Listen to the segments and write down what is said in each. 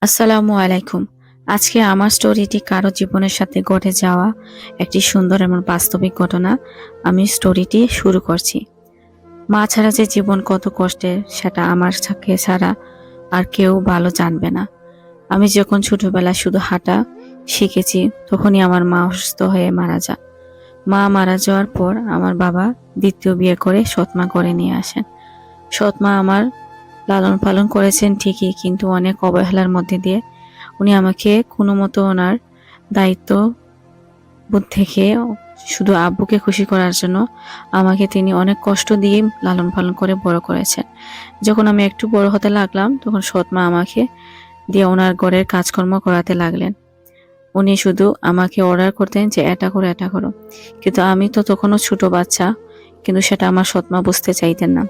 আসসালামু আলাইকুম। আজকে আমার স্টোরিটি কারো জীবনের সাথে ঘটে যাওয়া একটি সুন্দর এবং বাস্তবিক ঘটনা। আমি স্টোরিটি শুরু করছি। মা ছাড়া যে জীবন কত কষ্টের সেটা আমার সাথে ছাড়া আর কেউ ভালো জানবে না। আমি যখন ছোটবেলায় শুধু হাঁটা শিখেছি তখনই আমার মা অসুস্থ হয়ে মারা যায়। মা মারা যাওয়ার পর আমার বাবা দ্বিতীয় বিয়ে করে সৎমা করে নিয়ে আসেন। সৎমা আমার লালন পালন করেছেন ঠিকই, কিন্তু অনেক অবহেলার মধ্যে দিয়ে। উনি আমাকে কোনো মতো ওনার দায়িত্ব বোধ থেকে শুধু আব্বুকে খুশি করার জন্য আমাকে তিনি অনেক কষ্ট দিয়ে লালন পালন করে বড় করেছেন। যখন আমি একটু বড় হতে লাগলাম তখন সৎমা আমাকে দিয়ে ওনার ঘরের কাজকর্ম করাতে লাগলেন। উনি শুধু আমাকে অর্ডার করতেন যে এটা করো এটা করো, কিন্তু আমি তো তখনও ছোট বাচ্চা, কিন্তু সেটা আমার সৎমা বুঝতে চাইতেন না।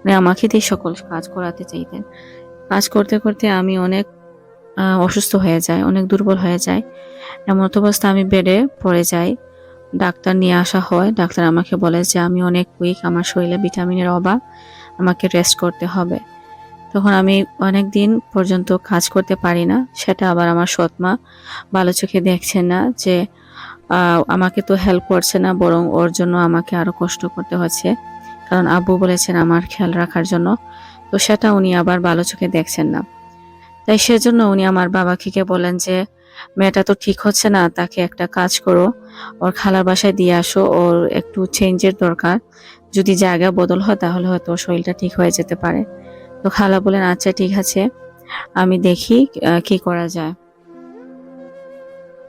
উনি আমাকে দিয়ে সকল কাজ করাতে চাইতেন। কাজ করতে করতে আমি অনেক অসুস্থ হয়ে যাই, অনেক দুর্বল হয়ে যাই। এমত অবস্থা আমি বেডে পড়ে যাই। ডাক্তার নিয়ে আসা হয়। ডাক্তার আমাকে বলে যে আমি অনেক উইক, আমার শরীরে ভিটামিনের অভাব, আমাকে রেস্ট করতে হবে। তখন আমি অনেক দিন পর্যন্ত কাজ করতে পারি না। সেটা আবার আমার সৎমা ভালো চোখে দেখছেন না যে আমাকে তো হেল্প করছে না, বরং ওর জন্য আমাকে আরো কষ্ট করতে হচ্ছে, কারণ আব্বু বলেছেন আমার খেয়াল রাখার জন্য। তো সেটা উনি আবার ভালো চোখে দেখছেন না। তাই সেজন্য উনি আমার বাবাকে বলেন যে মেয়েটা তো ঠিক হচ্ছে না, তাকে একটা কাজ করো, ওর খালার বাসায় দিয়ে আসো, ওর একটু চেঞ্জের দরকার। যদি জায়গা বদল হয় তাহলে হয়তো ওর শরীরটা ঠিক হয়ে যেতে পারে। তো খালা বলেন আচ্ছা ঠিক আছে, আমি দেখি কি করা যায়,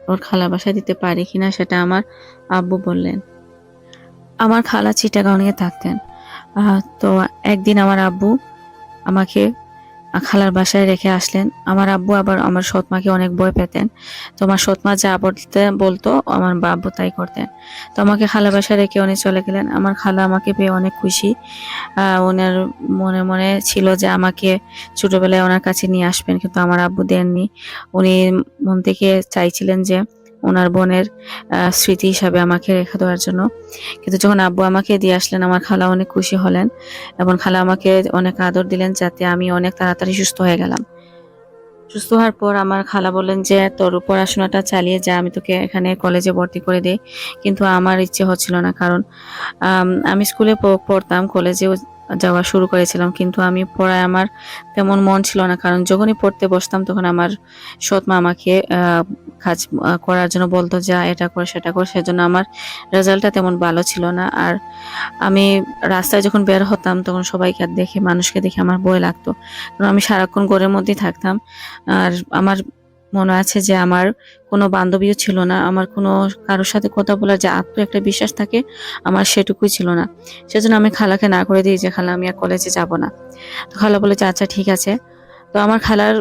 ওর খালার বাসায় দিতে পারি কিনা সেটা আমার আব্বু বললেন। আমার খালা চিটাগাঁয়ে থাকতেন। তো একদিন আমার আব্বু আমাকে খালার বাসায় রেখে আসলেন। আমার আব্বু আবার আমার সৎমাকে অনেক ভয় পেতেন। তো আমার সৎমা যা বলতে বলতো আমার আব্বু তাই করতেন। তো আমাকে খালার বাসায় রেখে উনি চলে গেলেন। আমার খালা আমাকে পেয়ে অনেক খুশি। ওনার মনে মনে ছিল যে আমাকে ছোটবেলায় ওনার কাছে নিয়ে আসবেন, কিন্তু আমার আব্বু দেননি। উনি মন থেকে চাইছিলেন যে ওনার বোনের স্মৃতি হিসাবে আমাকে রেখে দেওয়ার জন্য। কিন্তু যখন আব্বু আমাকে দিয়ে আসলেন আমার খালা অনেক খুশি হলেন এবং খালা আমাকে অনেক আদর দিলেন, যাতে আমি অনেক তাড়াতাড়ি সুস্থ হয়ে গেলাম। সুস্থ হওয়ার পর আমার খালা বললেন যে তোর পড়াশোনাটা চালিয়ে যা, আমি তোকে এখানে কলেজে ভর্তি করে দেই। কিন্তু আমার ইচ্ছে হচ্ছিল না, কারণ আমি স্কুলে পড়তাম, কলেজেও যাওয়া শুরু করেছিলাম, কিন্তু আমি পড়ায় আমার তেমন মন ছিল না। কারণ যখনই পড়তে বসতাম তখন আমার সৎ মা আমাকে কাজ করার জন্য বলতো যা এটা কর সেটা কর, সেজন্য আমার রেজাল্টটা তেমন ভালো ছিল না। আর আমি রাস্তায় যখন বের হতাম তখন সবাইকে দেখে, মানুষকে দেখে আমার ভয় লাগতো, কারণ আমি সারাক্ষণ ঘরের মধ্যেই থাকতাম। আর আমার মনে আছে যে আমার কোনো বান্ধবীও ছিল না, আমার কোনো কারোর সাথে কথা বলার যে একটা বিশ্বাস থাকে আমার সেটুকুই ছিল না। সেজন্য আমি খালাকে না করে দিই যে খালা আমি আর কলেজে যাব না। তো খালা বলে যে আচ্ছা ঠিক আছে। তো আমার খালার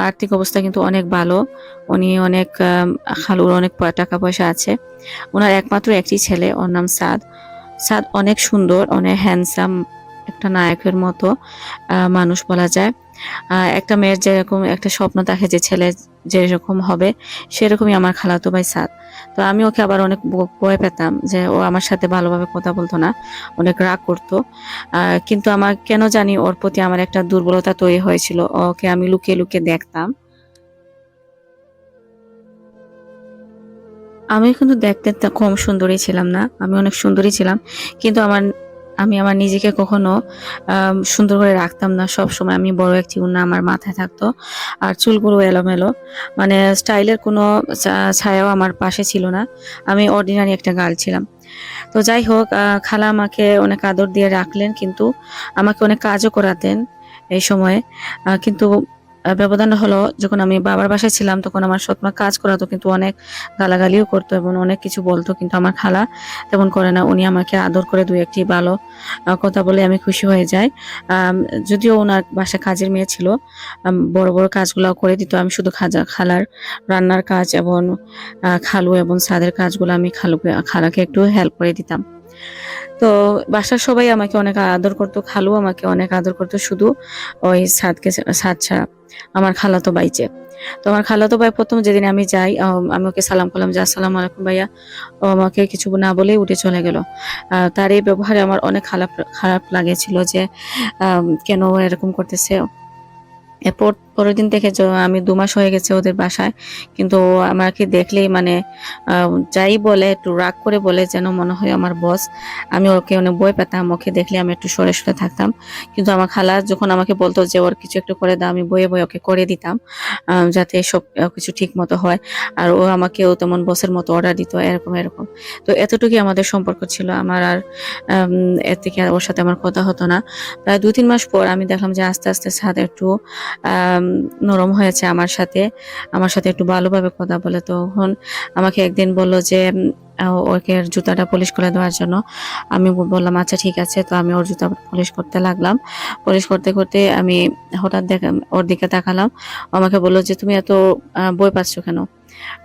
আর্থিক অবস্থা কিন্তু অনেক ভালো। উনি অনেক খালুর অনেক টাকা পয়সা আছে। ওনার একমাত্র একটি ছেলে, ওর নাম সাদ। সাদ অনেক সুন্দর, অনেক হ্যান্ডসাম, একটা নায়কের মতো মানুষ বলা যায়। একটা মেয়ের যেরকম একটা স্বপ্ন দেখে যে ছেলে যেরকম হবে, সেরকমই আমার খালাতো ভাই সাদ। তো আমি ওকে আবার অনেক ভয় পেতাম যে ও আমার সাথে ভালোভাবে কথা বলতো না, অনেক রাগ করতো। কিন্তু আমার কেন জানি ওর প্রতি আমার একটা দুর্বলতা তৈরি হয়েছিল। ওকে আমি লুকিয়ে লুকিয়ে দেখতাম। আমি কিন্তু দেখতে কম সুন্দরী ছিলাম না, আমি অনেক সুন্দরী ছিলাম, কিন্তু আমি আমার নিজেকে কখনো সুন্দর করে রাখতাম না। সব সময় আমি বড় একটি ওড়না আমার মাথায় থাকতো, আর চুলগুলো এলোমেলো, মানে স্টাইলের কোনো ছায়াও আমার পাশে ছিল না। আমি অর্ডিনারি একটা গার্ল ছিলাম। তো যাই হোক, খালা আমাকে অনেক আদর দিয়ে রাখলেন, কিন্তু আমাকে অনেক কাজও করাতেন এই সময়ে। কিন্তু ব্যবধান হলো যখন আমি বাবার বাসায় ছিলাম তখন আমার সৎমা কাজ করাতো, কিন্তু অনেক গালাগালিও করতো এবং অনেক কিছু বলতো, কিন্তু আমার খালা তেমন করে না। উনি আমাকে আদর করে দুই একটি ভালো কথা বলে আমি খুশি হয়ে যাই। যদিও ওনার বাসায় কাজের মেয়ে ছিল, বড় বড় কাজগুলো করে দিত, আমি শুধু খালার রান্নার কাজ এবং খালু এবং ছাদের কাজগুলো আমি খালাকে একটু হেল্প করে দিতাম। তো বাসার সবাই আমাকে অনেক আদর করতো, খালু আমাকে অনেক আদর করতো, শুধু ওই সাদ ছাড়া, আমার খালাতো ভাই যে। তো আমার খালাতো ভাই প্রথম যেদিন আমি যাই, আমি ওকে সালাম করলাম যে আসসালামু আলাইকুম ভাইয়া। ও আমাকে কিছু না বলেই উঠে চলে গেল। তার এই ব্যবহারে আমার অনেক খারাপ খারাপ লাগেছিল যে কেন ও এরকম করতেছে। এরপর পরের দিন থেকে আমি 2 মাস হয়ে গেছে ওদের বাসায়, কিন্তু ও আমাকে দেখলেই মানে যাই বলে একটু রাগ করে বলে যেন মনে হয় আমার বস। আমি ওকে অনেক ভয় পেতাম, ওকে দেখলে আমি একটু সরে সরে থাকতাম। কিন্তু আমার খালা যখন আমাকে বলতো যে ওর কিছু একটু করে দাও, আমি বয়ে বয়ে ওকে করে দিতাম, যাতে সব কিছু ঠিক মতো হয়। আর ও আমাকেও তেমন বসের মতো অর্ডার দিত, এরকম এরকম। তো এতটুকুই আমাদের সম্পর্ক ছিল। আমার আর এর থেকে আর ওর সাথে আমার কথা হতো না। প্রায় 2-3 মাস পর আমি দেখলাম যে আস্তে আস্তে সাথে একটু নরম হয়েছে আমার সাথে একটু ভালোভাবে কথা বলে। তখন আমাকে একদিন বলল যে ওকে জুতাটা পলিশ করে দেওয়ার জন্য। আমি বললাম আচ্ছা ঠিক আছে। তো আমি ওর জুতা পলিশ করতে লাগলাম। পলিশ করতে করতে আমি হঠাৎ ওর দিকে তাকালাম। ও আমাকে বলল যে তুমি এত বই পাচ্ছ কেন?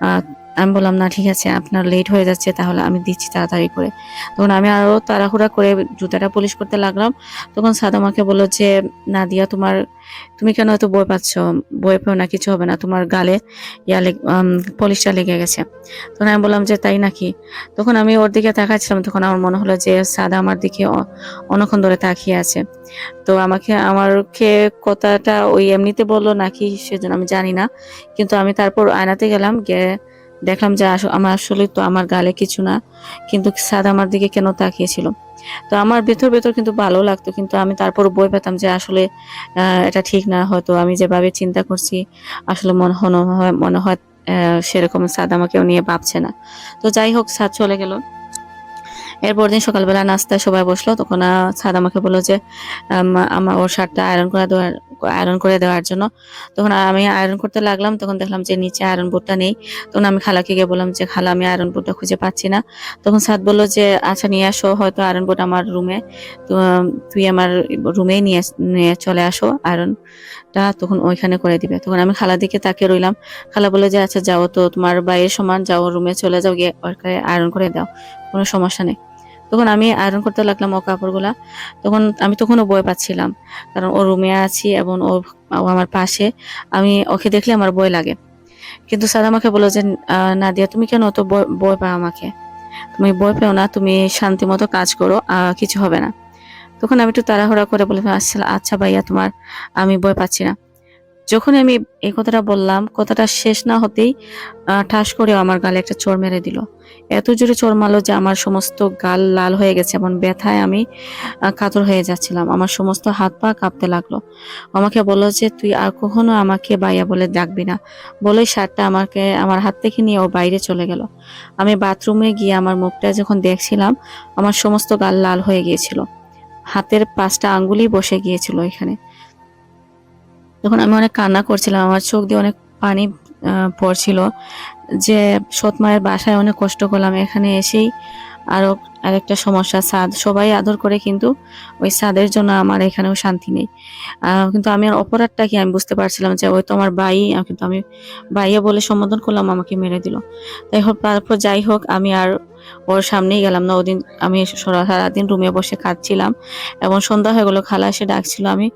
আহ, আমি বললাম না ঠিক আছে, আপনার লেট হয়ে যাচ্ছে, তাহলে আমি দিচ্ছি তাড়াতাড়ি করে। তখন আমি আরো তাড়াহুড়া করে জুতাটা পলিশ করতে লাগলাম। তখন সাদ আমাকে বলল যে নাদিয়া, তুমি কেন এত বই পাচ্ছ? বই পেও না, কিছু হবে না, তোমার গালে পলিশটা লেগে গেছে। তখন আমি বললাম যে তাই নাকি? তখন আমি ওর দিকে তাকাচ্ছিলাম, তখন আমার মনে হলো যে সাদা আমার দিকে অনেকক্ষণ ধরে তাকিয়ে আছে। তো আমাকে কথাটা ওই এমনিতে বললো নাকি সেজন্য আমি জানি না, কিন্তু আমি তারপর আয়নাতে গেলাম, গিয়ে দেখলাম যে আমার আসলে তো আমার গালে কিছু না, কিন্তু সাদা আমার দিকে কেন তাকিয়েছিল। তো আমার ভেতর ভেতর কিন্তু ভালো লাগতো, কিন্তু আমি তারপর বই পেতাম যে আসলে এটা ঠিক না, হয়তো আমি যেভাবে চিন্তা করছি আসলে মনে হয় সেরকম সাদ আমাকেও নিয়ে ভাবছে না। তো যাই হোক, সাদ চলে গেল। এরপর দিন সকালবেলা নাস্তায় সবাই বসলো, তখন সাদ আমাকে বললো যে আমার ওর শার্টটা আয়রন করে দেওয়ার জন্য। তখন আমি আয়রন করতে লাগলাম, তখন দেখলাম যে নিচে আয়রন বোর্ডটা নেই। তখন আমি খালাকে গিয়ে বললাম যে খালা, আমি আয়রন বোর্ডটা খুঁজে পাচ্ছি না। তখন সাদ বললো যে আচ্ছা নিয়ে আসো, হয়তো আয়রন বোর্ড আমার রুমে। তো তুই আমার রুমেই নিয়ে নিয়ে চলে আসো, আয়রনটা তখন ওইখানে করে দিবে। তখন আমি খালার দিকে তাকিয়ে রইলাম। খালা বলে যে আচ্ছা যাও, তো তোমার বাইরের সমান, যাও রুমে চলে যাও, গিয়ে ওকে আয়রন করে দাও, কোনো সমস্যা নেই। তখন আমি আয়রন করতে লাগলাম ও কাপড়গুলা। তখনও ভয় পাচ্ছিলাম, কারণ ও রুমে আছি এবং ও আমার পাশে। আমি ওকে দেখলে আমার ভয় লাগে। কিন্তু স্যার আমাকে বললো যে নাদিয়া, তুমি কেন অত ভয় পাও আমাকে? তুমি ভয় পেও না, তুমি শান্তি মতো কাজ করো, কিছু হবে না। তখন আমি একটু তাড়াহুড়া করে বললাম আচ্ছা আচ্ছা ভাইয়া, আমি ভয় পাচ্ছি না। যখন আমি এই কথাটা বললাম, কথাটা শেষ না হতেই ঠাস করে আমার গালে একটা চড় মেরে দিল। এত জোরে চড় মারলো যে আমার সমস্ত গাল লাল হয়ে গেছে, এবং ব্যথায় আমি কাতর হয়ে যাচ্ছিলাম। আমার সমস্ত হাত পা কাঁপতে লাগলো। আমাকে বললো যে তুই আর কখনো আমাকে ভাইয়া বলে ডাকবি না। বলেই শার্টটা আমার হাত থেকে নিয়ে ও বাইরে চলে গেল। আমি বাথরুমে গিয়ে আমার মুখটা যখন দেখছিলাম, আমার সমস্ত গাল লাল হয়ে গিয়েছিল, হাতের 5টা আঙ্গুলই বসে গিয়েছিল এখানে। তখন আমি অনেক কান্না করছিলাম, আমার চোখ দিয়ে অনেক পানি পড়ছিল, যে সৎ মায়ের বাসায় অনেক কষ্ট করলাম, এখানে এসেই আরো আরেকটা সমস্যা, ছাদ সবাই আদর করে, কিন্তু ওই ছাদের জন্য আমার এখানেও শান্তি নেই। কিন্তু আমি আর অপরাধটা কি আমি বুঝতে পারছিলাম যে ওই তো আমার ভাই, কিন্তু আমি ভাইয়া বলে সম্বোধন করলাম, আমাকে মেরে দিল। তারপর যাই হোক, আমি আর ওর সামনেই গেলাম না ওদিন। আমি সারাদিন রুমে বসে কাঁদছিলাম, এবং সন্ধ্যা হয়ে গেলো, খালা এসে ডাকছিল। আমি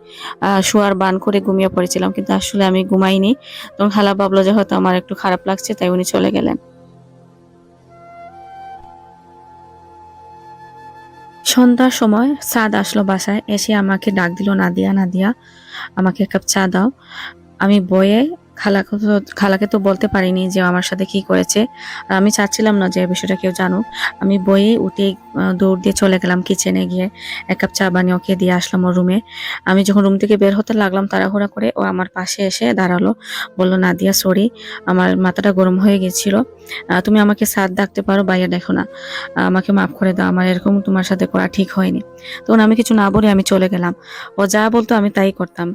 শোয়ার বান করে ঘুমিয়ে পড়েছিলাম, কিন্তু আসলে আমি ঘুমাইনি। তখন খালা ভাবলো যে হয়তো আমার একটু খারাপ লাগছে, তাই উনি চলে গেলেন। সন্ধ্যার সময় সাদ আসলো বাসায়, এসে আমাকে ডাক দিল, নাদিয়া নাদিয়া, আমাকে এক কাপ চা দাও। আমি বয়ে খালাকে তো বলতে পারিনি যে আমার সাথে কি করেছে, আর আমি চাচ্ছিলাম না যে এই বিষয়টা কেউ জানুক। আমি বয়ে উঠে দৌড় দিয়ে চলে গেলাম কিচেনে, গিয়ে 1 কাপ চা বানিয়ে ওকে দিয়ে আসলাম ওর রুমে। আমি যখন রুম থেকে বের হতে লাগলাম তাড়াহুড়া করে, ও আমার পাশে এসে দাঁড়ালো, বলল নাদিয়া সরি, আমার মাথাটা গরম হয়ে গেছিল, তুমি আমাকে সাদ ডাকতে পারো, ভাইয়া দেখো না, আমাকে মাফ করে দাও, আমার এরকম তোমার সাথে করা ঠিক হয়নি। তখন আমি কিছু না বলে আমি চলে গেলাম। ও যা বলতো আমি তাই করতাম।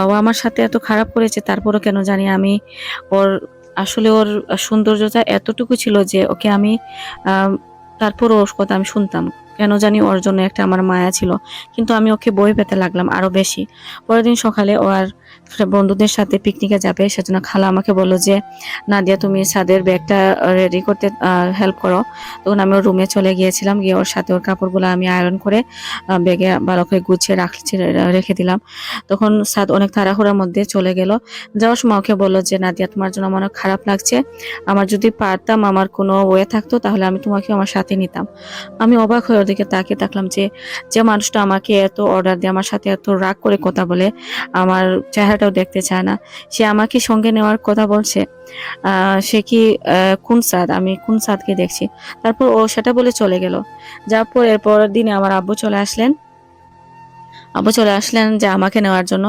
ও আমার সাথে এত খারাপ করেছে, তারপরও কেন জানি আমি ওর ওর সৌন্দর্যটা এতটুকু ছিল যে ওকে আমি আহ তারপর ওর কথা আমি শুনতাম। কেন জানি ওর জন্য একটা আমার মায়া ছিল, কিন্তু আমি ওকে ভয় পেতে লাগলাম আরো বেশি। পরের দিন সকালে ও আর বন্ধুদের সাথে পিকনিকে যাবে, সেজন্য খালা আমাকে বললো যে নাদিয়া, তুমি ছাদের ব্যাগটা রেডি করতে হেল্প করো। তখন আমি ওর রুমে চলে গিয়েছিলাম, গিয়ে ওর সাথে ওর কাপড়গুলো আমি আয়রন করে ব্যাগে ভালো করে গুছিয়ে রেখে দিলাম। তখন সাদ অনেক তাড়াহুড়ার মধ্যে চলে গেল। যাওয়ার সময় ওকে বললো যে নাদিয়া, তোমার জন্য আমার অনেক খারাপ লাগছে, আমার যদি পারতাম, আমার কোনো ওয়ে থাকতো, তাহলে আমি তোমাকে আমার সাথে নিতাম। আমি অবাক হয়ে দিকে তাকিয়ে থাকলাম যে যে মানুষটা আমাকে এত অর্ডার দিয়ে আমার সাথে এত রাগ করে কথা বলে, আমার চেহারাটাও দেখতে চায় না, সে আমাকে সঙ্গে নেওয়ার কথা বলছে। সে কি কোন সাদ, আমি কোন সাদকে দেখছি। তারপর ও সেটা বলে চলে গেল। যার পর এর পরের দিনে আমার আব্বু চলে আসলেন যে আমাকে নেওয়ার জন্য।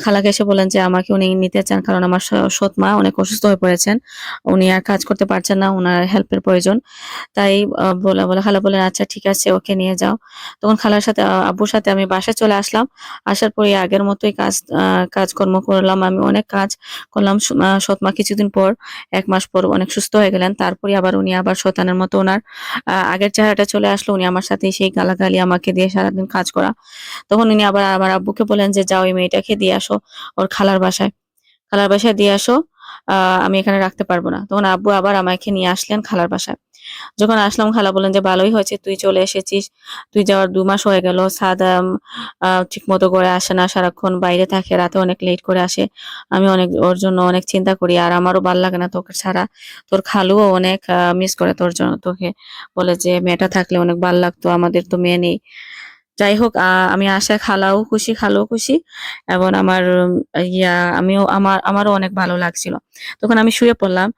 খালাকে এসে বললেন যে আমাকে উনি নিতে চান, কারণ আমার সৎ মা অনেক অসুস্থ হয়ে পড়েছেন, উনি আর কাজ করতে পারছেন না, ওনার হেল্পের প্রয়োজন। তাই বলে বলে খালা বললেন আচ্ছা ঠিক আছে, ওকে নিয়ে যাও। তখন খালার সাথে আব্বুর সাথে আমি বাসায় চলে আসলাম। আসার পরে আগের মতোই কাজকর্ম করলাম, আমি অনেক কাজ করলাম। সৎ মা কিছুদিন পর, 1 মাস পর অনেক সুস্থ হয়ে গেলেন। তারপরে আবার উনি আবার শয়তানের মতো ওনার আগের চেহারাটা চলে আসলো। উনি আমার সাথে সেই গালাগালি আমাকে দিয়ে সারাদিন কাজ করা। তখন উনি আবার আমার আব্বুকে বললেন যে যাও এই মেয়েটাকে দিয়ে আসো ওর খালার বাসায় দিয়ে আসো, আমি এখানে রাখতে পারবো না। তখন আব্বু আবার আমাকে নিয়ে আসলেন খালার বাসায়। যখন আসলাম খালা বললেন যে ভালোই হয়েছে তুই চলে এসেছিস, তুই যাওয়ার 2 মাস হয়ে গেল। সাদাম ঠিক মতো করে আসে না, সারাক্ষণ বাইরে থাকে, রাতে অনেক লেট করে আসে। আমি অনেক ওর জন্য অনেক চিন্তা করি, আর আমারও ভাল লাগে না তোকে ছাড়া। তোর খালুও অনেক মিস করে তোর জন্য, তোকে বলে যে মেয়েটা থাকলে অনেক ভাল লাগতো, আমাদের তো মেয়ে নেই। যাই হোক, আমি আশায় খালাও খুশি, এবং আমার আমারও অনেক ভালো লাগছিল। তখন আমি শুয়ে পড়লাম।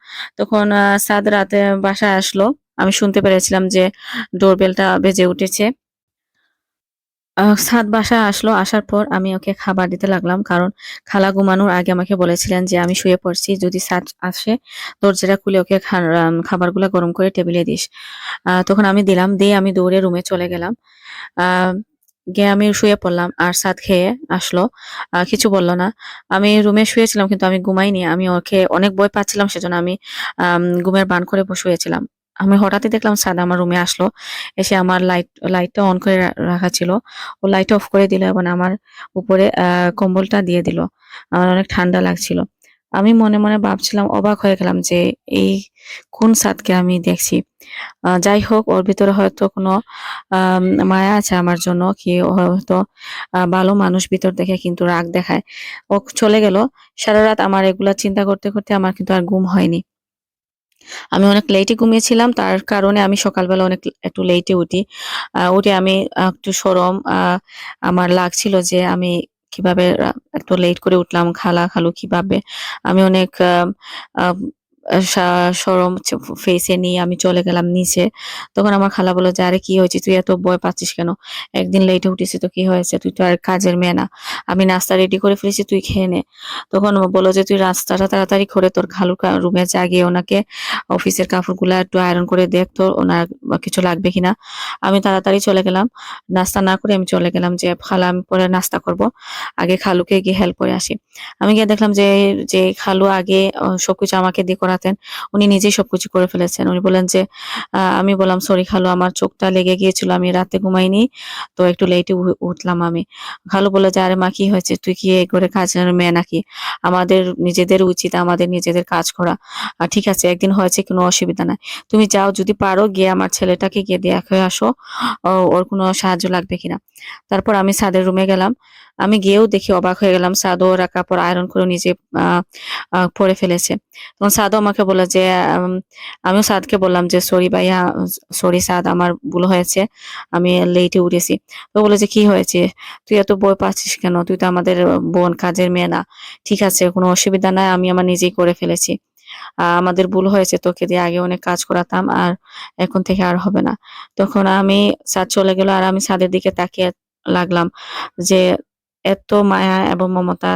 তখন সাদ রাতে বাসায় আসলো। আমি শুনতে পেরেছিলাম যে ডোরবেলটা বেজে উঠেছে। সাদ বাসায় আসলো, আসার পর আমি ওকে খাবার দিতে লাগলাম, কারণ খালা ঘুমানোর আগে আমাকে বলেছিলেন যে আমি শুয়ে পড়ছি, যদি সাদ আসে দরজাটা খুলে ওকে খাবারগুলো গরম করে টেবিলে দিস। তখন আমি দিলাম, দিয়ে আমি দৌড়ে রুমে চলে গেলাম। আহ গিয়ে আমি শুয়ে পড়লাম, আর সাদ খেয়ে আসলো। কিছু বলল না। আমি রুমে শুয়েছিলাম কিন্তু আমি ঘুমাইনি, আমি ওকে অনেক ভয় পাচ্ছিলাম, সেজন্য আমি ঘুমের ভান করে শুয়েছিলাম। আমি হঠাৎই দেখলাম সাদ আমার রুমে আসলো, এসে আমার লাইটটা অন করে রাখা ছিল, ও লাইট অফ করে দিল এবং আমার উপরে কম্বলটা দিয়ে দিল। আমার অনেক ঠান্ডা লাগছিল। আমি মনে মনে ভাবছিলাম, অবাক হয়ে গেলাম যে এই কোন সাদকে আমি দেখছি। যাই হোক, ওর ভিতরে হয়তো কোনো আম মায়া আছে আমার জন্য, কি ও হয়তো ভালো মানুষ ভিতর থেকে কিন্তু রাগ দেখায়। ও চলে গেল। সারারাত আমার এগুলা চিন্তা করতে করতে আমার কিন্তু আর ঘুম হয়নি। আমি অনেক লেটে ঘুমিয়েছিলাম, তার কারণে আমি সকালবেলা একটু লেটে উঠি। উঠে আমি একটু আমার লাগছিল যে আমি কিভাবে এত লেট করে উঠলাম, খালু কিভাবে। আমি অনেক আ আ সা শরম ফেইসে নিয়ে আমি চলে গেলাম নিচে। তখন আমার খালা বলল যে, "আরে কি হয়েছে? তুই এত ভয় পাচ্ছিস কেন? একদিন লেটে উঠেছিস তো কি হয়েছে? তুই তো আর কাজের মেয়ে না। আমি নাস্তা রেডি করে ফেলেছি, তুই খেয়ে নে।" তখন ও বলল যে, "তুই নাস্তাটা তাড়াতাড়ি করে তোর খালুর রুমে যা, গিয়ে ওনাকে অফিসের কাপড়গুলা একটু আয়রন করে দেখ তো, ওনার কিছু লাগবে কিনা।" আমি তাড়াতাড়ি চলে গেলাম। নাস্তা না করে আমি চলে গেলাম যে, "খালা আমি পরে নাস্তা করব। আগে খালুকে গিয়ে হেল্প করে আসি।" আমি গিয়ে দেখলাম যে, যে খালু আগে সবকিছু আমাকে দিয়ে করাতেন, উনি নিজেই সবকিছু করে ফেলেছেন। উনি বললেন যে, আমি বললাম, "সরি খালু, আমার চোখটা লেগে গিয়েছিল। আমি রাতে ঘুমাইনি। তো একটু লেটে উঠলাম আমি।" খালু বলল যে, "আরে মা কি হয়েছে? তুই কি এই ঘরে কাজের মেয়ে নাকি? আমাদের নিজেদের উচিত আমাদের নিজেদের কাজ করা। ঠিক আছে, একদিন হয়েছে, কোনো অসুবিধা নাই। তুমি যাও, যদি পারো গিয়ে আমার ছেলেটাকে গিয়ে দেখে আসো, ওর কোনো সাহায্য লাগবে কিনা।" তারপর আমি সাদের রুমে গেলাম। আমি গিয়েও দেখি, অবাক হয়ে গেলাম, সাদও ওরা কাপড় আয়রন করে নিজে আ আ পরে ফেলেছে। তখন সাদও আমাকে বলল যে, আম আমিও সাদকে বললাম যে, "সরি ভাইয়া, সরি সাদ, আমার ভুল হয়েছে। আমি লেটে উঠেছি।" তো বলল যে, "কি হয়েছে? তুই এত ভয় পাচ্ছিস কেন? তুই তো আমাদের বোন, কাজের মেয়ে না। ঠিক আছে, কোনো অসুবিধা নাই। আমি আমার নিজেই করে ফেলেছি। আমাদের ভুল হয়েছে, তোকে দিয়ে আগে অনেক কাজ করাতাম, আর এখন থেকে আর হবে না।" তখন সাদ চলে গেল, আর আমি সাদের দিকে তাকিয়ে লাগলাম যে এত মায়া এবং মমতা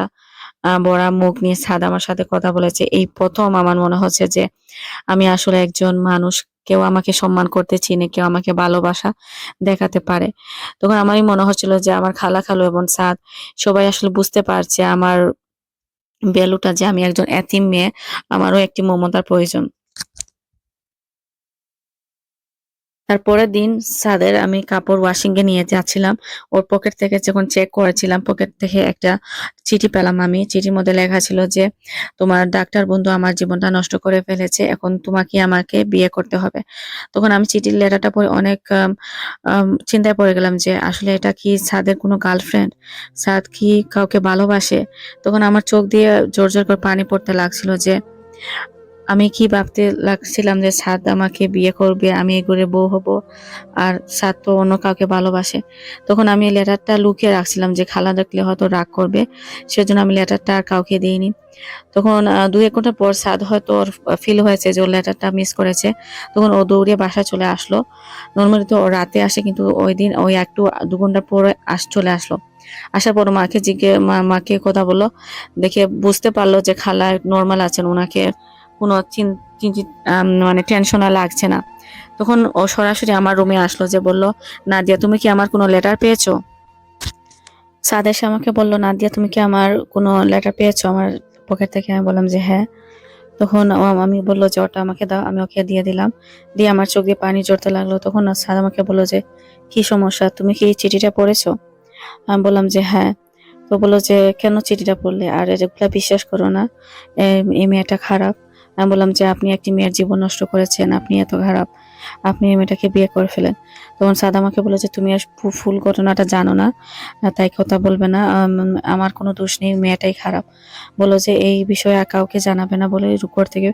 ভরা মুখ নিয়ে সাদ আমার সাথে কথা বলেছে। এই ১ম আমার মনে হচ্ছে যে আমি আসলে একজন মানুষ, কেউ আমাকে সম্মান করতে চিনে, কেউ আমাকে ভালোবাসা দেখাতে পারে। তখন আমারই মনে হচ্ছিল যে আমার খালু এবং সাদ সবাই আসলে বুঝতে পারছে আমার ভ্যালুটা, যে আমি একজন এতিম মেয়ে, আমারও একটি মমতার প্রয়োজন। তার পরের দিন সাদের আমি কাপড় ওয়াশিং এ নিয়ে যাচ্ছিলাম। ওর পকেট থেকে যখন চেক করেছিলাম, পকেট থেকে একটা চিঠি পেলাম আমি। চিঠির মধ্যে লেখা ছিল যে, "তোমার ডাক্তার বন্ধু আমার জীবনটা নষ্ট করে ফেলেছে। এখন তোমাকে আমাকে বিয়ে করতে হবে।" তখন আমি চিঠির লেটারটা পড়ে অনেক চিন্তায় পড়ে গেলাম যে আসলে এটা কি সাদের কোনো গার্লফ্রেন্ড? সাদ কি কাউকে ভালোবাসে? তখন আমার চোখ দিয়ে জোর করে পানি পড়তে লাগছিল যে আমি কি ভাবতে লাগছিলাম যে সাদ আমাকে বিয়ে করবে, আমি এই ঘরে বউ হব, আর সাদ তো অন্য কাউকে ভালোবাসে। তখন আমি লেটারটা লুকিয়ে রাখছিলাম যে খালা দেখলে হয়তো রাগ করবে, সেজন্য আমি লেটারটা আর কাউকে দিইনি। তখন 2-1 ঘন্টা পর সাদ হয়তো ওর ফিল হয়েছে যে ওর লেটারটা মিস করেছে, তখন ও দৌড়ে বাসায় চলে আসলো। নর্মালি তো ও রাতে আসে, কিন্তু ওই দিন ওই একটু 2 ঘন্টা পরে চলে আসলো। আসার পর মাকে কথা বললো, দেখে বুঝতে পারলো যে খালা নর্মাল আছেন, ওনাকে কোনো চিন্তিত মানে টেনশনে লাগছে না। তখন ও সরাসরি আমার রুমে আসলো, যে বলল, নাদিয়া তুমি কি আমার কোনো লেটার পেয়েছো? সাদ এসে আমাকে বলল, নাদিয়া তুমি কি আমার কোনো লেটার পেয়েছো আমার পকেট থেকে? আমি বললাম যে হ্যাঁ। তখন আমি বললো যে ওটা আমাকে দাও, আমি ওকে দিয়ে দিলাম। দিয়ে আমার চোখ দিয়ে পানি ঝরতে লাগলো। তখন সাদ আমাকে বললো যে কি সমস্যা, তুমি কি এই চিঠিটা পড়েছো? আমি বললাম যে হ্যাঁ। তো বললো যে কেন চিঠিটা পড়লে, আর এগুলা বিশ্বাস করো না, এই মেয়েটা খারাপ। আমি বললাম যে আপনি একটি মেয়ের জীবন নষ্ট করেছেন, আপনি এত খারাপ, আপনি এই মেয়েটাকে বিয়ে করে ফেলেন। তখন সাদ আমাকে বললো যে তুমি আর ফুল ঘটনাটা জানো না, তাই কথা বলবে না, আমার কোনো দোষ নেই, মেয়েটাই খারাপ। বললো যে এই বিষয়ে আর কাউকে জানাবে না বলে ঘর থেকে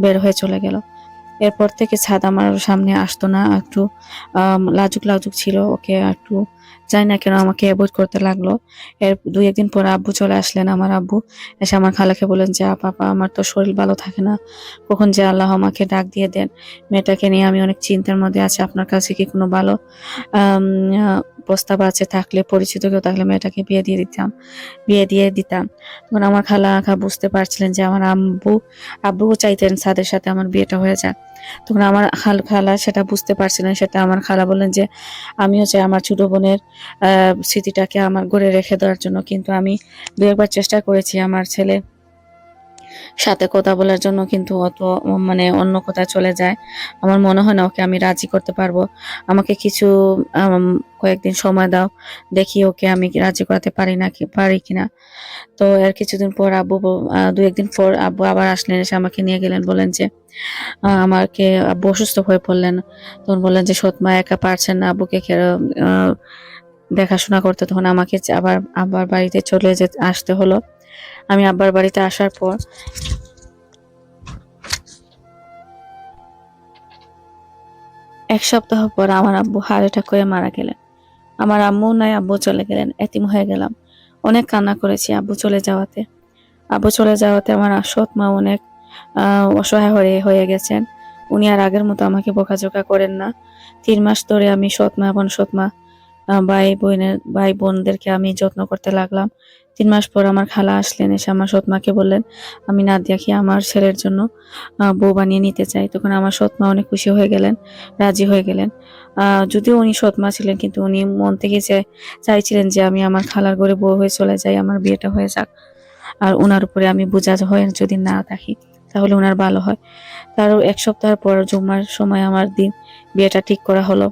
বের হয়ে চলে গেল। এরপর থেকে ছাদ আমার সামনে আসতো না, একটু লাজুক লাজুক ছিল, ওকে একটু জানি না কেন আমাকে অ্যাভয়েড করতে লাগলো। এর 2-1 দিন পর আব্বু চলে আসলেন, আমার আব্বু এসে আমার খালাকে বলেন যে আপা আমার তো শরীর ভালো থাকে না, কখন যে আল্লাহ আমাকে ডাক দিয়ে দেন, মেয়েটাকে নিয়ে আমি অনেক চিন্তার মধ্যে আছি, আপনার কাছে কি কোনো ভালো আম, আহ, প্রস্তাব আছে, থাকলে পরিচিত কেউ থাকলে মেয়েটাকে বিয়ে দিয়ে দিতাম। তখন আমার খালা বুঝতে পারছিলেন যে আমার আব্বু চাইতেন সাদের সাথে আমার বিয়েটা হয়ে যাক। তখন আমার খালা সেটা বুঝতে পারছিলেন, সেটা আমার খালা বললেন যে আমিও চাই আমার ছোট বোনের স্মৃতিটাকে আমার ঘরে রেখে দেওয়ার জন্য, কিন্তু আমি 2-1 বার চেষ্টা করেছি আমার ছেলে সাথে কথা বলার জন্য, কিন্তু অত মানে অন্য কোথায় চলে যায়। আমার মনে হয় না ওকে আমি রাজি করতে পারবো। আমাকে কিছু কয়েকদিন সময় দাও, দেখি ওকে আমি রাজি করাতে পারি কিনা। তো এর কিছুদিন পর 2-1 দিন পর আব্বু আবার আসলেন, এসে আমাকে নিয়ে গেলেন, বলেন যে আমাকে আব্বু অসুস্থ হয়ে পড়লেন। তখন বললেন যে সৎমা একা পারছেন না আব্বুকে দেখাশোনা করতে। তখন আমাকে আবার আব্বার বাড়িতে আসতে হলো। আমি আব্বার বাড়িতে আসার পর 1 সপ্তাহ পর আমার আব্বু হার্ট অ্যাটাক করে মারা গেলেন। আমার আম্মু নাই, আব্বু চলে গেলেন, এতিম হয়ে গেলাম। অনেক কান্না করেছি আব্বু চলে যাওয়াতে আমার সৎ মা অনেক অসহায় হয়ে গেছেন। উনি আর আগের মতো আমাকে বকাঝকা করেন না। 3 মাস ধরে আমি সৎ মা ভাই বোনদেরকে আমি যত্ন করতে লাগলাম। 3 মাস পর আমার খালা আসলেন, এসে আমার সৎমাকে বললেন আমি নাদিয়াকে আমার ছেলের জন্য বউ বানিয়ে নিতে চাই। তখন আমার সৎমা অনেক খুশি হয়ে গেলেন, রাজি হয়ে গেলেন। যদিও উনি সৎমা ছিলেন, কিন্তু উনি মন থেকে চাইছিলেন যে আমি আমার খালার ঘরে বউ হয়ে চলে যাই, আমার বিয়েটা হয়ে যাক, আর ওনার উপরে আমি বোঝা হয়ে যদি না থাকি তাহলে ওনার ভালো হয়। তার 1 সপ্তাহ পর জুম্মার সময় আমার বিয়েটা ঠিক করা হলো।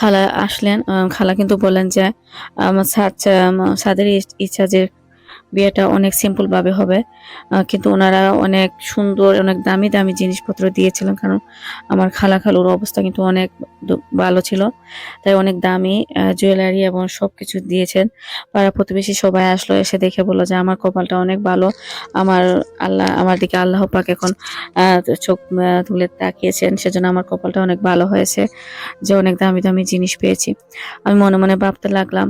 খালা আসলেন, খালা কিন্তু বললেন যে আমার সাদের ইচ্ছা যে বিয়েটা অনেক সিম্পল ভাবে হবে, কিন্তু ওনারা অনেক সুন্দর অনেক দামি দামি জিনিসপত্র দিয়েছিলেন, কারণ আমার খালুর অবস্থা কিন্তু অনেক ভালো ছিল, তাই অনেক দামি জুয়েলারি এবং সবকিছু দিয়েছেন। পাড়া প্রতিবেশী সবাই আসলো, এসে দেখে বললো যে আমার কপালটা অনেক ভালো, আমার আমার দিকে আল্লাহ পাক এখন চোখ তুলে তাকিয়েছেন, সেজন্য আমার কপালটা অনেক ভালো হয়েছে যে অনেক দামি দামি জিনিস পেয়েছি। আমি মনে মনে ভাবতে লাগলাম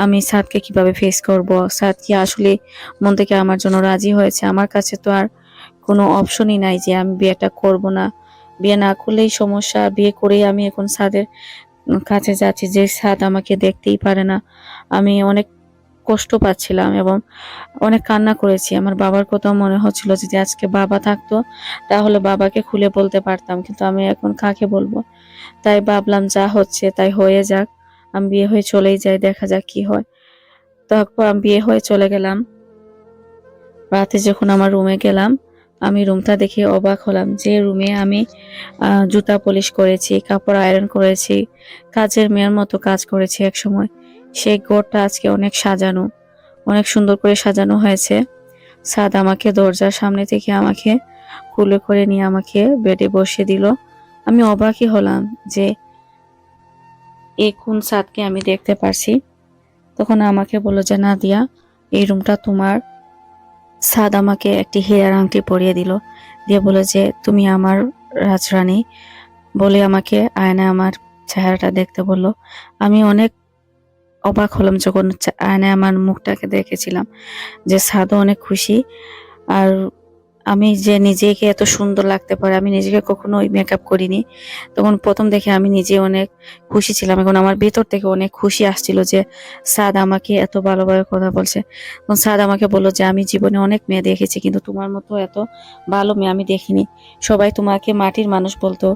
আমি সাদকে কিভাবে ফেস করব, সাদ কি আসলে মন থেকে আমার জন্য রাজি হয়েছে? আমার কাছে তো আর কোনো অপশনই নাই যে আমি বিয়েটা করব না, বিয়ে না করলেই সমস্যা, বিয়ে করেই আমি এখন সাদের কাছে যাচ্ছি যে সাদ আমাকে দেখতেই পারে না। আমি অনেক কষ্ট পাচ্ছিলাম এবং অনেক কান্না করেছি। আমার বাবার কথাও মনে হচ্ছিল যদি আজকে বাবা থাকতো তাহলে বাবাকে খুলে বলতে পারতাম, কিন্তু আমি এখন কাকে বলবো? তাই ভাবলাম যা হচ্ছে তাই হয়ে যাক, আমি বিয়ে হয়ে চলেই যাই, দেখা যাক কি হয়। তারপর আমি বিয়ে হয়ে চলে গেলাম। রাতে যখন আমার রুমে গেলাম, আমি রুমটা দেখে অবাক হলাম, যে রুমে আমি জুতা পলিশ করেছি, কাপড় আয়রন করেছি, কাজের মেয়ের মতো কাজ করেছি এক সময়, সেই ঘরটা আজকে অনেক সাজানো, অনেক সুন্দর করে সাজানো হয়েছে। সাদ আমাকে দরজার সামনে থেকে আমাকে কুলে করে নিয়ে আমাকে বেডে বসিয়ে দিল। আমি অবাকই হলাম যে এই কোন সাদকে আমি দেখতে পারছি। তখন আমাকে বললো যে নাদিয়া, এই রুমটা তোমার, সাদ আমাকে একটি হীরার আংটি পরিয়ে দিল, দিয়ে বলে যে তুমি আমার রাজরানী। বলে আমাকে আয়নায় আমার চেহারাটা দেখতে বলল। আমি অনেক অবাক হলাম যখন আয়নায় আমার মুখটাকে দেখেছিলাম, যে সাদও অনেক খুশি। আর আমি যে নিজেকে এত সুন্দর লাগতে পারে, আমি নিজেকে কখনো মেকআপ করিনি। তখন প্রথম দেখে আমি নিজে অনেক খুশি ছিলাম। এখন আমার ভেতর থেকে অনেক খুশি আসছিল যে সাদ আমাকে এত ভালোভাবে কথা বলছে। তখন সাদ আমাকে বললো যে আমি জীবনে অনেক মেয়ে দেখেছি, কিন্তু তোমার মতো এত ভালো মেয়ে আমি দেখিনি। সবাই তোমাকে মাটির মানুষ বলতো,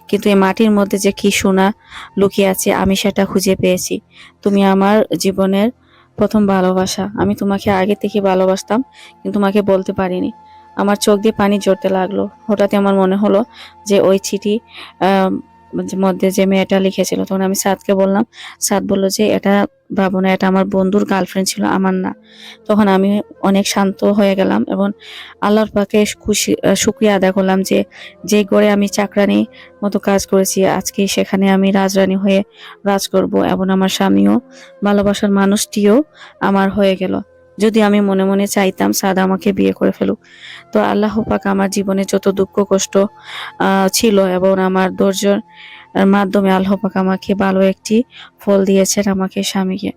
কিন্তু এই মাটির মধ্যে যে কি সোনা লুকিয়ে আছে আমি সেটা খুঁজে পেয়েছি। তুমি আমার জীবনের প্রথম ভালোবাসা। আমি তোমাকে আগে থেকে ভালোবাসতাম, কিন্তু তোমাকে বলতে পারিনি। আমার চোখ দিয়ে পানি ঝরতে লাগলো। হঠাৎ আমার মনে হলো যে ওই চিঠি আহ মধ্যে যে মেয়েটা লিখেছিল। তখন আমি সাদকে বললাম। সাদ বলল যে এটা ভাবো না, এটা আমার বন্ধুর গার্লফ্রেন্ড ছিল, আমার না। তখন আমি অনেক শান্ত হয়ে গেলাম এবং আল্লাহর পাকে শুকরিয়া আদায় করলাম যে যে ঘরে আমি চাকরানি মতো কাজ করেছি, আজকে সেখানে আমি রাজরানী হয়ে রাজ করব, এবং আমার স্বামীও, ভালোবাসার মানুষটিও আমার হয়ে গেল। যদি আমি মনে মনে চাইতাম সাদ আমাকে বিয়ে করে ফেলুক। তো আল্লাহ পাক আমার জীবনে যত দুঃখ কষ্ট ছিল এবং আমার ধৈর্যের মাধ্যমে আল্লাহ পাক আমাকে ভালো একটি ফল দিয়েছেন, আমাকে স্বামীকে।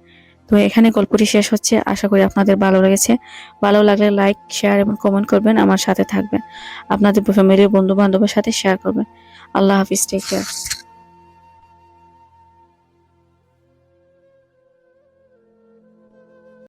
তো এখানে গল্পটি শেষ হচ্ছে। আশা করি আপনাদের ভালো লেগেছে। ভালো লাগলে লাইক, শেয়ার এবং কমেন্ট করবেন, আমার সাথে থাকবেন, আপনাদের ফ্যামিলির বন্ধু বান্ধবের সাথে শেয়ার করবেন। আল্লাহ হাফিজ, টেক কেয়ার।